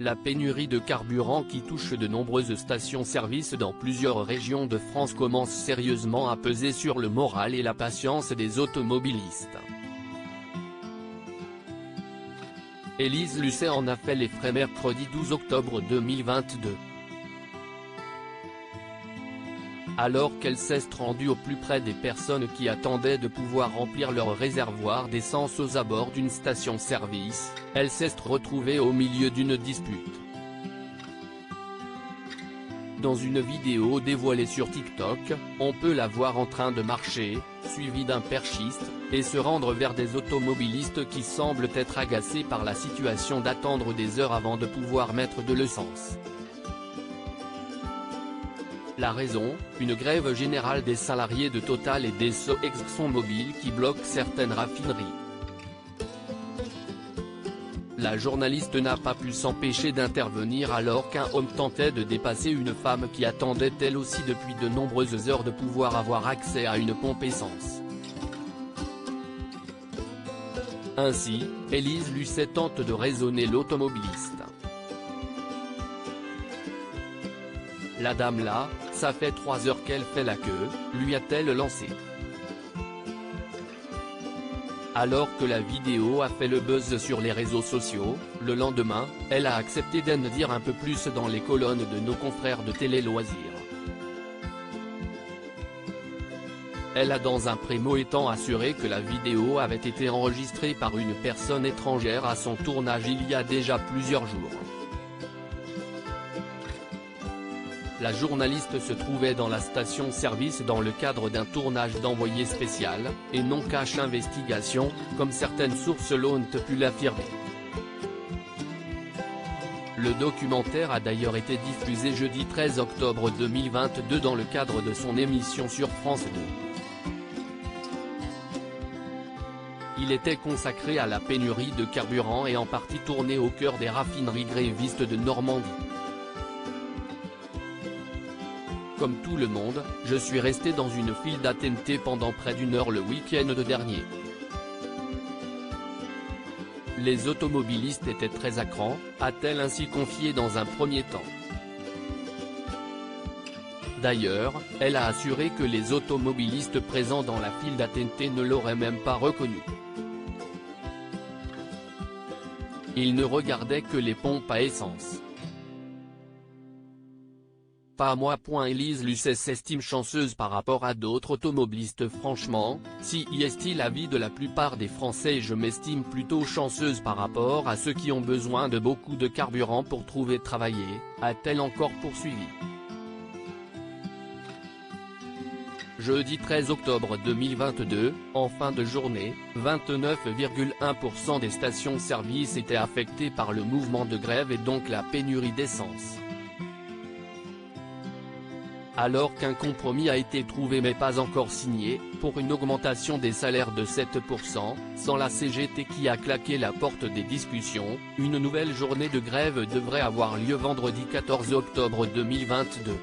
La pénurie de carburant qui touche de nombreuses stations-service dans plusieurs régions de France commence sérieusement à peser sur le moral et la patience des automobilistes. Élise Lucet en a fait les frais mercredi 12 octobre 2022. Alors qu'elle s'est rendue au plus près des personnes qui attendaient de pouvoir remplir leur réservoir d'essence aux abords d'une station-service, elle s'est retrouvée au milieu d'une dispute. Dans une vidéo dévoilée sur TikTok, on peut la voir en train de marcher, suivie d'un perchiste, et se rendre vers des automobilistes qui semblent être agacés par la situation d'attendre des heures avant de pouvoir mettre de l'essence. La raison, une grève générale des salariés de Total et d'Esso ExxonMobil qui bloque certaines raffineries. La journaliste n'a pas pu s'empêcher d'intervenir alors qu'un homme tentait de dépasser une femme qui attendait elle aussi depuis de nombreuses heures de pouvoir avoir accès à une pompe essence. Ainsi, Élise Lucet tente de raisonner l'automobiliste. La dame là, ça fait 3 heures qu'elle fait la queue, lui a-t-elle lancé. Alors que la vidéo a fait le buzz sur les réseaux sociaux, le lendemain, elle a accepté d'en dire un peu plus dans les colonnes de nos confrères de Télé Loisirs. Elle a dans un primo étant assuré que la vidéo avait été enregistrée par une personne étrangère à son tournage il y a déjà plusieurs jours. La journaliste se trouvait dans la station-service dans le cadre d'un tournage d'envoyé spécial, et non cache investigation, comme certaines sources l'ont pu l'affirmer. Le documentaire a d'ailleurs été diffusé jeudi 13 octobre 2022 dans le cadre de son émission sur France 2. Il était consacré à la pénurie de carburant et en partie tourné au cœur des raffineries grévistes de Normandie. Comme tout le monde, je suis resté dans une file d'attente pendant près d'une heure le week-end dernier. Les automobilistes étaient très à cran, a-t-elle ainsi confié dans un premier temps. D'ailleurs, elle a assuré que les automobilistes présents dans la file d'attente ne l'auraient même pas reconnu. Ils ne regardaient que les pompes à essence. Pas moi. Élise Lucet s'estime chanceuse par rapport à d'autres automobilistes. Franchement, si est l'avis de la plupart des Français, je m'estime plutôt chanceuse par rapport à ceux qui ont besoin de beaucoup de carburant pour trouver travailler, a-t-elle encore poursuivi. Jeudi 13 octobre 2022, en fin de journée, 29,1% des stations-service étaient affectées par le mouvement de grève et donc la pénurie d'essence. Alors qu'un compromis a été trouvé mais pas encore signé, pour une augmentation des salaires de 7%, sans la CGT qui a claqué la porte des discussions, une nouvelle journée de grève devrait avoir lieu vendredi 14 octobre 2022.